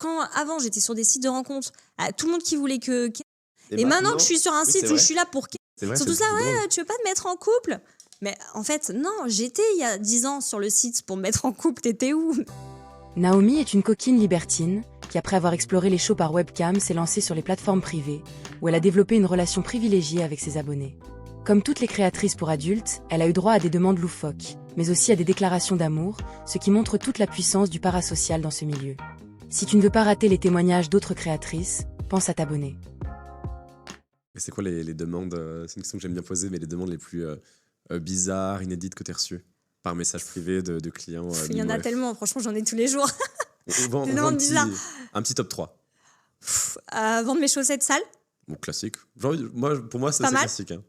quand avant j'étais sur des sites de rencontres, tout le monde qui voulait que... Et maintenant que je suis sur un site où je suis là pour... Surtout ça, tu veux pas te mettre en couple? Mais en fait, non, j'étais il y a 10 ans sur le site pour me mettre en couple, t'étais où? Naomi est une coquine libertine qui, après avoir exploré les shows par webcam, s'est lancée sur les plateformes privées, où elle a développé une relation privilégiée avec ses abonnés. Comme toutes les créatrices pour adultes, elle a eu droit à des demandes loufoques, mais aussi à des déclarations d'amour, ce qui montre toute la puissance du parasocial dans ce milieu. Si tu ne veux pas rater les témoignages d'autres créatrices, pense à t'abonner. Et c'est quoi les demandes, c'est une question que j'aime bien poser, mais les demandes les plus bizarres, inédites que tu as reçues par message privé de clients? Il y en a tellement, franchement, j'en ai tous les jours. On vend un petit top 3. Vendre mes chaussettes sales. Bon, classique. Pour moi, c'est classique. Hein.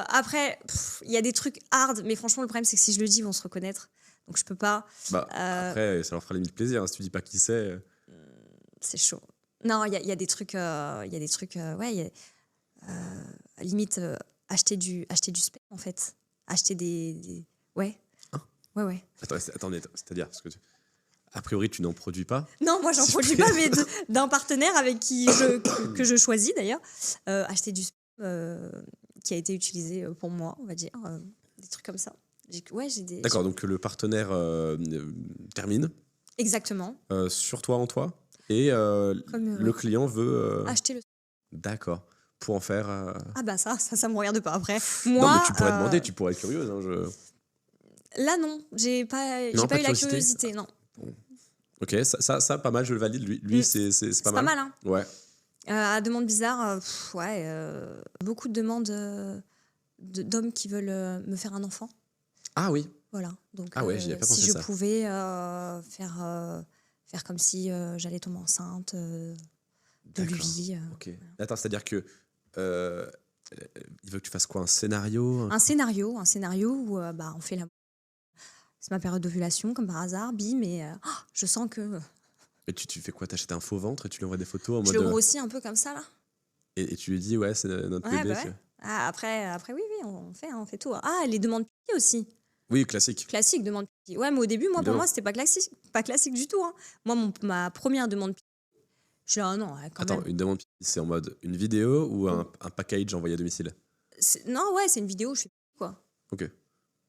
Après, il y a des trucs hard, mais franchement, le problème, c'est que si je le dis, ils vont se reconnaître. Donc, je peux pas. Après, ça leur fera limite plaisir. Hein, si tu dis pas qui c'est. C'est chaud. Non, il y a des trucs. Limite, acheter du spam, en fait. Acheter des... Ouais. Hein? Ouais. Attendez, c'est-à-dire, parce que a priori, tu n'en produis pas? Non, moi, j'en produis pas, mais d'un partenaire avec qui que je choisis, d'ailleurs. Acheter du spam qui a été utilisé pour moi, on va dire. Des trucs comme ça. D'accord, donc le partenaire termine. Exactement. Sur toi, en toi. Et le client veut... acheter le... D'accord. Pour en faire... Ah bah ça me regarde pas après. Moi, non, mais tu pourrais demander, tu pourrais être curieuse. Hein, Là, non. J'ai pas eu la curiosité, non. Bon. Ok, ça, pas mal, je le valide. Lui, c'est pas mal. C'est pas mal, hein. Ouais. À demande bizarre, beaucoup de demandes d'hommes qui veulent me faire un enfant. Ah oui. Voilà. Donc, j'y ai pas pensé si je pouvais faire comme si j'allais tomber enceinte de lui. Ok. Attends, c'est-à-dire que il veut que tu fasses quoi? Un scénario? Un scénario où on fait la... C'est ma période d'ovulation, comme par hasard, bim, et je sens que... Et tu fais quoi? T'achètes un faux ventre et tu lui envoies des photos en mode... Je le grossis un peu comme ça, là. Et tu lui dis, c'est notre bébé. Bah ouais. Après, oui, on fait tout. Ah, les demandes pipi aussi. Oui, classique. Classique, demande pipi. Ouais, mais au début, pour moi, c'était pas classique du tout. Hein. Moi, ma première demande pipi, je suis là, non, quand même. Attends, une demande pipi, c'est en mode une vidéo ou un package envoyé à domicile? Non, c'est une vidéo où je fais pipi, quoi. Ok,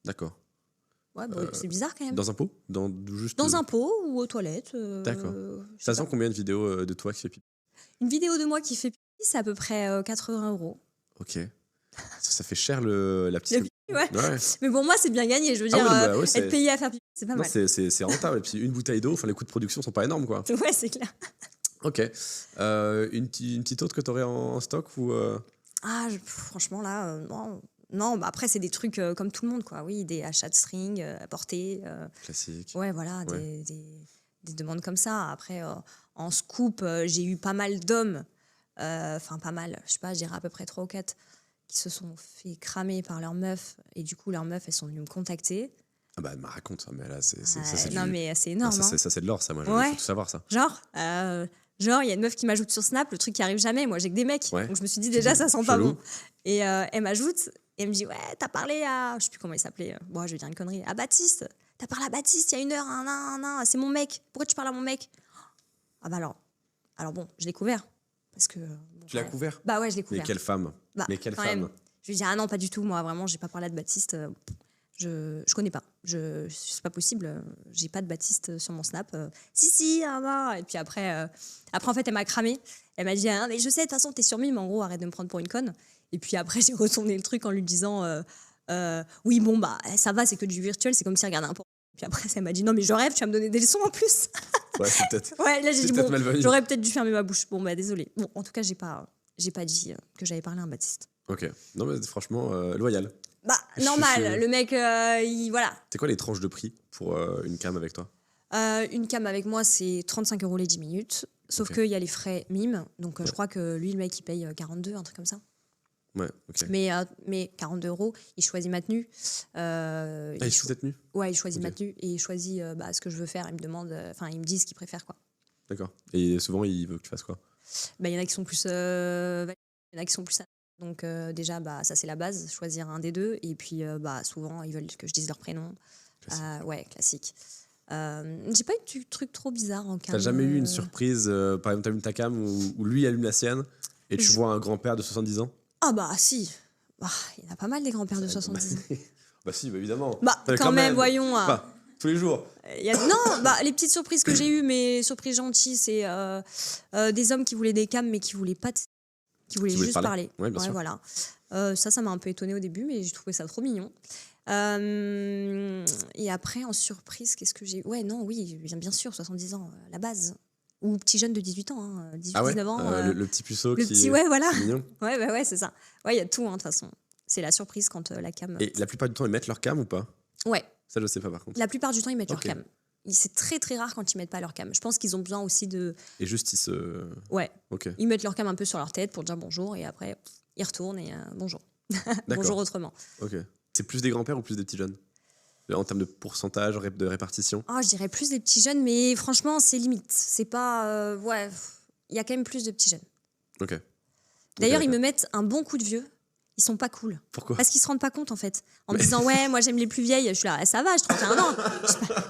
d'accord. Ouais, c'est bizarre quand même. Dans un pot? Dans un pot ou aux toilettes. D'accord. Ça sent combien de vidéos de toi qui fais pipi? Une vidéo de moi qui fait pipi, c'est à peu près 80 €. Ok. Ça fait cher la petite... Ouais. Mais pour moi, c'est bien gagné. Je veux dire, être payé à faire pipi, c'est pas mal. C'est rentable. Et puis une bouteille d'eau, les coûts de production sont pas énormes, quoi. Ouais, c'est clair. Ok. Une petite autre que tu aurais en stock ou franchement, là, non. Après, c'est des trucs comme tout le monde, quoi. Oui, des achats de string à porter. Classique. Ouais, voilà, des demandes comme ça. Après, en scoop, j'ai eu pas mal d'hommes. Enfin, pas mal. Je sais pas, je dirais à peu près 3 ou 4 qui se sont fait cramer par leur meuf. Et du coup, leurs meufs, elles sont venues me contacter. Ah bah, elle me raconte ça, mais là, c'est mais c'est énorme. Ça, c'est de l'or, ça. Moi, je veux tout savoir, ça. Genre, il y a une meuf qui m'ajoute sur Snap, le truc qui arrive jamais. Moi, j'ai que des mecs. Donc, je me suis dit, déjà, ça sent pas bon. Et elle m'ajoute et elle me dit, ouais, t'as parlé à... Je sais plus comment il s'appelait. Bon, je vais dire une connerie. À Baptiste. T'as parlé à Baptiste il y a 1 heure. C'est mon mec. Pourquoi tu parles à mon mec? Ah bah alors bon, je l'ai couvert. Parce que... Tu l'as couvert? Bah ouais, je l'ai couvert. Mais quelle femme? Je lui dis, ah non, pas du tout. Moi, vraiment, j'ai pas parlé de Baptiste. Je connais pas. C'est pas possible. J'ai pas de Baptiste sur mon Snap. Si, Et puis après, en fait, elle m'a cramé. Elle m'a dit, mais je sais, de toute façon, t'es sur Mime. En gros, arrête de me prendre pour une conne. Et puis après, j'ai retourné le truc en lui disant, oui, bon, bah, ça va, c'est que du virtuel. C'est comme si elle regardait un porno. Puis après, elle m'a dit, non, mais je rêve, tu vas me donner des leçons en plus. Ouais, c'est peut-être. Ouais, là, j'ai dit, bon, j'aurais peut-être dû fermer ma bouche. Bon, bah, désolé. Bon, en tout cas, j'ai pas dit que j'avais parlé à un Baptiste. Ok. Non, mais franchement, loyal. Bah, normal. Le mec, voilà. C'est quoi les tranches de prix pour une cam avec toi? Une cam avec moi, c'est 35 € les 10 minutes. Sauf qu'il y a les frais Mime. Donc, je crois que lui, le mec, il paye 42, un truc comme ça. Ouais, ok. Mais 42 €, il choisit ma tenue. Il choisit ta tenue? Ouais, il choisit ma tenue et il choisit ce que je veux faire. Il me demande, il me dit ce qu'il préfère, quoi. D'accord. Et souvent, il veut que tu fasses quoi? Il y en a qui sont plus... il y en a qui sont plus... Donc déjà, ça c'est la base, choisir un des deux. Et puis souvent, ils veulent que je dise leur prénom. Classique. Ouais, classique. J'ai pas eu de truc trop bizarre en cam. T'as jamais eu une surprise, par exemple, t'allumes ta cam où lui allume la sienne et tu vois un grand-père de 70 ans? Ah bah si. Il y en a pas mal des grands-pères de 70 ans. Bah si, bah, évidemment. Bah quand même, voyons. Enfin, tous les jours. Non, les petites surprises que j'ai eues, mes surprises gentilles, c'est des hommes qui voulaient des cams mais qui voulaient pas, qui voulaient juste parler. Ouais, bien sûr. Voilà. Ça m'a un peu étonnée au début, mais j'ai trouvé ça trop mignon. Et après, en surprise, qu'est-ce que j'ai eu? Ouais, non, oui, bien sûr, 70 ans, la base. Ou petit jeune de 18 ans, 18-19 ans. Le petit puceau le qui petit, ouais, voilà. est mignon. Ouais, c'est ça. Ouais, il y a tout, de toute façon. C'est la surprise quand la cam... Et la plupart du temps, ils mettent leur cam ou pas? Ouais. Ça, je sais pas par contre. La plupart du temps, ils mettent leur Ok. cam. C'est très, très rare quand ils mettent pas leur cam. Je pense qu'ils ont besoin aussi de... Et juste, ils se... Ouais. Ok. Ils mettent leur cam un peu sur leur tête pour dire bonjour et après, ils retournent et bonjour. Bonjour autrement. Ok. C'est plus des grands-pères ou plus des petits jeunes? En termes de pourcentage, de répartition? Je dirais plus des petits jeunes, mais franchement, c'est limite. C'est pas... ouais, il y a quand même plus de petits jeunes. Ok. D'ailleurs, Ok, ils me d'accord. mettent un bon coup de vieux. Ils sont pas cool. Pourquoi? Parce qu'ils se rendent pas compte, en fait. En me disant, ouais, moi, j'aime les plus vieilles. Je suis là, ça va, j'ai 31 ans.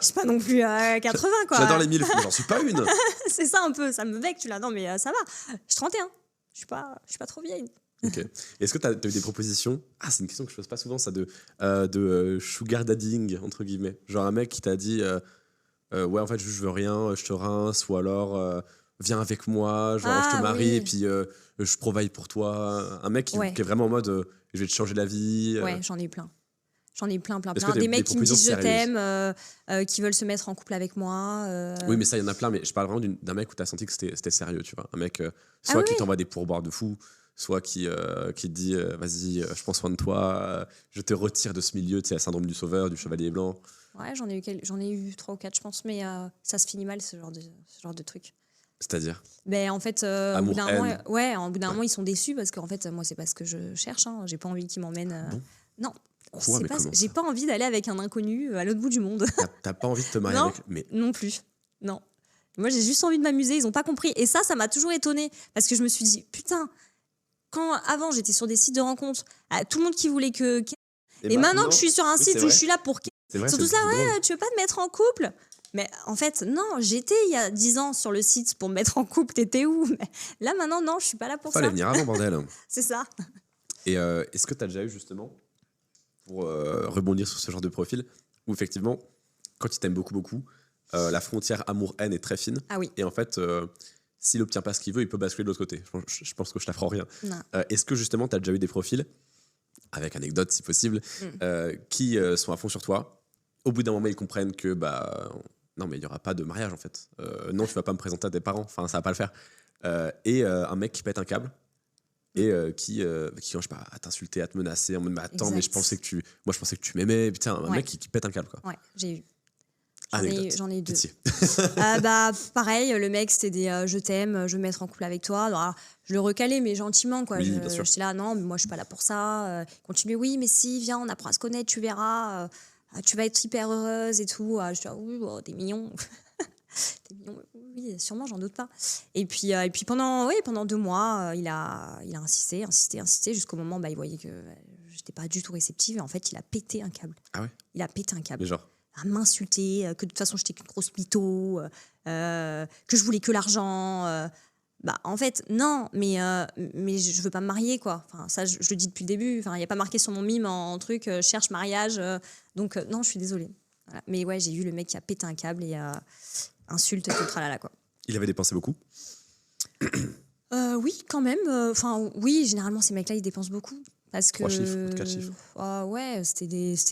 Je suis pas non plus 80, quoi. J'adore les mille, mais j'en suis pas une. C'est ça un peu, ça me vexe. Tu là, non, mais ça va. Je suis 31. Je suis pas trop vieille. Ok. Est-ce que tu as eu des propositions? Ah, c'est une question que je pose pas souvent, ça, de sugar dadding, entre guillemets. Genre un mec qui t'a dit ouais, en fait, je veux rien, je te rince, ou alors viens avec moi, genre je te marie, oui. et puis je provide pour toi. Un mec qui Ouais. est vraiment en mode je vais te changer la vie. Ouais, j'en ai plein. J'en ai plein. Est-ce que t'as Des des mecs qui me disent je propositions t'aime, qui veulent se mettre en couple avec moi. Oui, mais ça, il y en a plein, mais je parle vraiment d'un mec où tu as senti que c'était sérieux, tu vois. Un mec, soit oui, qui oui. t'envoie des pourboires de fou, soit qui te dit vas-y, je prends soin de toi, je te retire de ce milieu, tu sais, le syndrome du sauveur, du chevalier blanc. Ouais, j'en ai eu 3 ou 4, je pense, mais ça se finit mal, ce genre de truc. C'est-à-dire Ben, en fait, au Amour, bout d'un moment, haine. au bout d'un moment, ils sont déçus parce qu'en fait, moi, c'est pas ce que je cherche. J'ai pas envie qu'ils m'emmènent. Bon. Non. Quoi, mais comment J'ai ça pas envie d'aller avec un inconnu à l'autre bout du monde. T'as pas envie de te marier Non. avec. Mais Non plus. Non. Moi, j'ai juste envie de m'amuser. Ils ont pas compris. Et ça m'a toujours étonnée parce que je me suis dit, putain, quand avant j'étais sur des sites de rencontres, tout le monde qui voulait que. Et maintenant que je suis sur un oui, site c'est où vrai. je suis là pour. c'est vrai, Surtout c'est ça, drôle. ouais, tu veux pas te mettre en couple? Mais en fait, non, j'étais il y a 10 ans sur le site pour me mettre en couple, t'étais où? Mais là, maintenant, non, je suis pas là pour Fallait ça. venir avant, bordel. C'est ça. Et est-ce que tu as déjà eu justement, pour rebondir sur ce genre de profil, où effectivement, quand il t'aime beaucoup, beaucoup, la frontière amour-haine est très fine. Ah oui, Et en fait, s'il obtient pas ce qu'il veut, il peut basculer de l'autre côté. Je pense que je t'apprends rien. non. Est-ce que justement, tu as déjà eu des profils, avec anecdote si possible, qui sont à fond sur toi? Au bout d'un moment, ils comprennent que non, mais il n'y aura pas de mariage en fait. Non, tu vas pas me présenter à tes parents. Enfin, ça va pas le faire. Et un mec qui pète un câble et qui je sais pas, à t'insulter, à te menacer en mode mais attends, mais je pensais que tu m'aimais. Putain, un Ouais. mec qui pète un câble quoi. Ouais, j'ai eu. Anecdote. J'en ai eu 2. Pitié. Pareil, le mec, c'était des je t'aime, je veux me mettre en couple avec toi. Alors, je le recalais, mais gentiment, quoi. Oui, bien sûr. J'étais là, non, mais moi, je suis pas là pour ça. Continuez, oui, mais si, viens, on apprend à se connaître, tu verras. Tu vas être hyper heureuse et tout. Je dis, oui, t'es mignon. T'es mignon. Oui, sûrement, j'en doute pas. Et puis pendant 2 mois, il a insisté jusqu'au moment où il voyait que j'étais pas du tout réceptive. Et en fait, il a pété un câble. Ah ouais. Il a pété un câble. Mais genre, À m'insulter, que de toute façon j'étais qu'une grosse mytho, que je voulais que l'argent. En fait, non, mais je veux pas me marier, quoi. Enfin, ça, je le dis depuis le début. Enfin, il n'y a pas marqué sur mon mime en truc cherche mariage. Donc, non, je suis désolée. Voilà. Mais ouais, j'ai eu le mec qui a pété un câble et insulte, tout le tralala, quoi. il avait dépensé beaucoup. Oui, quand même. Enfin, oui, généralement, ces mecs-là, ils dépensent beaucoup. Parce que, 3 chiffres, 4 chiffres. Ouais, c'était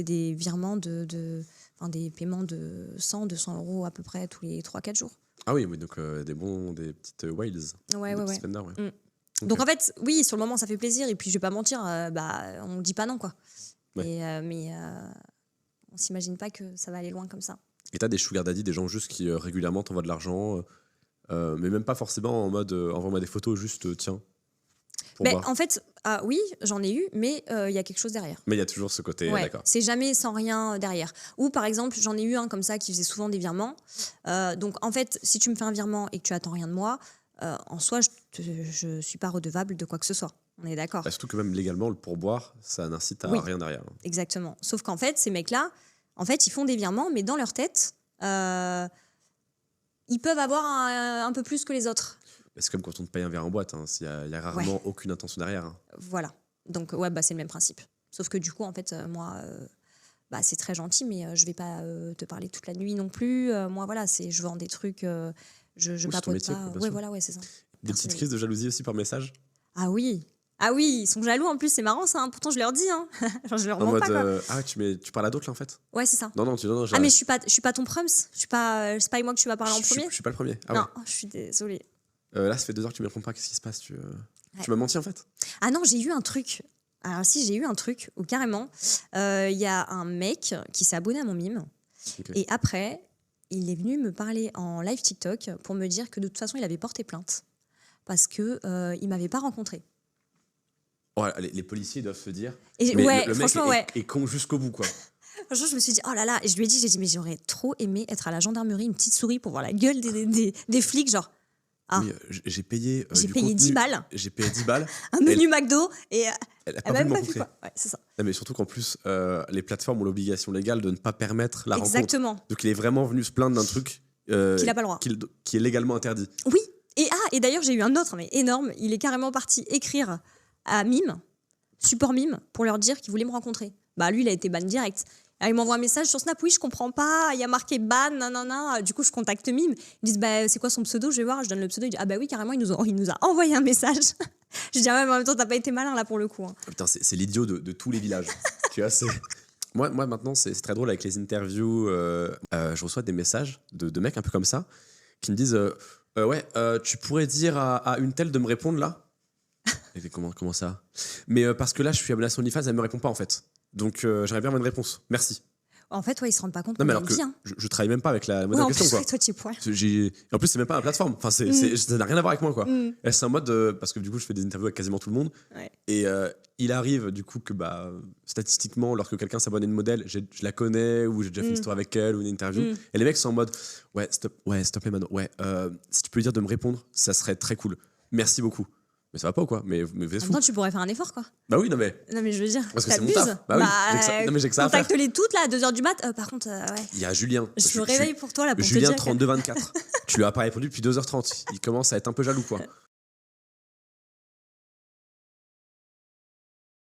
des virements des paiements de 100, 200 euros à peu près tous les 3-4 jours. Ah oui, donc des petites whales. Ouais, des ouais, petits ouais. spenders, ouais. Mm. Ok. Donc en fait, oui, sur le moment, ça fait plaisir. Et puis, je vais pas mentir, on dit pas non, quoi. Ouais. Mais on s'imagine pas que ça va aller loin comme ça. Et t'as des sugar daddy, des gens juste qui régulièrement t'envoient de l'argent, mais même pas forcément en mode envoie-moi des photos, juste tiens. Pour voir. En fait, oui, j'en ai eu, mais il y a quelque chose derrière. Mais il y a toujours ce côté, Ouais, d'accord. c'est jamais sans rien derrière. Ou par exemple, j'en ai eu un comme ça qui faisait souvent des virements. Donc en fait, si tu me fais un virement et que tu attends rien de moi, en soi, je suis pas redevable de quoi que ce soit. On est d'accord. Bah, surtout que même légalement, le pourboire, ça n'incite à Oui. rien derrière. Exactement. Sauf qu'en fait, ces mecs-là, en fait, ils font des virements, mais dans leur tête, ils peuvent avoir un peu plus que les autres. C'est comme quand on te paye un verre en boîte, hein. Il y a rarement aucune intention derrière. Hein. Voilà. Donc, ouais, c'est le même principe. Sauf que du coup, en fait, moi, c'est très gentil, mais je vais pas te parler toute la nuit non plus. Moi, voilà, je vends des trucs, je papote métier, pas. quoi, Ouais, voilà, ouais, c'est ça. Des petites crises de jalousie aussi par message. Ah oui, ils sont jaloux en plus, c'est marrant ça. Hein. Pourtant, je leur dis, hein. Genre, je leur En mens mode, pas. Quoi. tu parles à d'autres là en fait. Ouais, c'est ça. Non, Mais je suis pas ton prums. C'est pas moi que tu vas parler en premier. Je suis pas le premier. Ah, non, ouais. Je suis désolée. Là, ça fait 2 heures que tu me réponds pas. Qu'est-ce qui se passe? Tu m'as menti en fait? Ah non, j'ai eu un truc. Alors si, j'ai eu un truc où carrément, il y a un mec qui s'est abonné à mon mime. Okay. Et après, il est venu me parler en live TikTok pour me dire que de toute façon, il avait porté plainte parce qu'il ne m'avait pas rencontré. Oh, les policiers doivent se dire. Et mais le mec franchement, est con jusqu'au bout, quoi. Franchement, je me suis dit, oh là là, et je lui ai dit, mais j'aurais trop aimé être à la gendarmerie, une petite souris pour voir la gueule des flics, genre. Ah. Oui, j'ai payé. J'ai payé 10 balles. J'ai payé 10 balles. Un menu McDo et. Elle a même pas vu quoi. Ouais, c'est ça. Non, mais surtout qu'en plus, les plateformes ont l'obligation légale de ne pas permettre la rencontre. Exactement. Donc il est vraiment venu se plaindre d'un truc qu'il n'a pas le droit. Qui est légalement interdit. Oui. Et d'ailleurs, j'ai eu un autre, mais énorme. Il est carrément parti écrire à Mime, support Mime, pour leur dire qu'il voulait me rencontrer. Bah lui, il a été ban direct. Alors, il m'envoie un message sur Snap, oui, je comprends pas, il y a marqué ban, nanana. Du coup, je contacte Mime. Ils disent, c'est quoi son pseudo? Je vais voir, je donne le pseudo. Il dit, oui, carrément, il nous a envoyé un message. Je dis, mais en même temps, t'as pas été malin là pour le coup. Hein. Putain, c'est l'idiot de tous les villages. Tu vois, moi, maintenant, c'est très drôle avec les interviews. Je reçois des messages de mecs un peu comme ça qui me disent, tu pourrais dire à une telle de me répondre là? Et comment ça? Mais parce que là, je suis abonné à son OnlyFans, elle me répond pas en fait. Donc, j'aimerais bien avoir une réponse. Merci. En fait, ils se rendent pas compte. Non, mais alors que je travaille même pas avec la modèle en question. Quoi. Toi, tu es poil. En plus, c'est même pas ma plateforme. Enfin, ça n'a rien à voir avec moi. Quoi. C'est en mode. Parce que du coup, je fais des interviews avec quasiment tout le monde. Ouais. Et il arrive, du coup, que statistiquement, lorsque quelqu'un s'abonne à une modèle, je la connais ou j'ai déjà fait une histoire avec elle ou une interview. Et les mecs sont en mode s'il te plaît, Manon. Si tu peux lui dire de me répondre, ça serait très cool. Merci beaucoup. Mais ça va pas ou quoi? Mais en même temps, tu pourrais faire un effort, quoi. Bah oui, non mais je veux dire, parce que c'est mon taf. Bah oui, j'ai que ça à faire. Contacte-les toutes là à 2h du mat. Par contre, il y a Julien. Je me réveille pour toi là pour Julien te dire 3224. Tu lui as pas répondu depuis 2h30. Il commence à être un peu jaloux, quoi.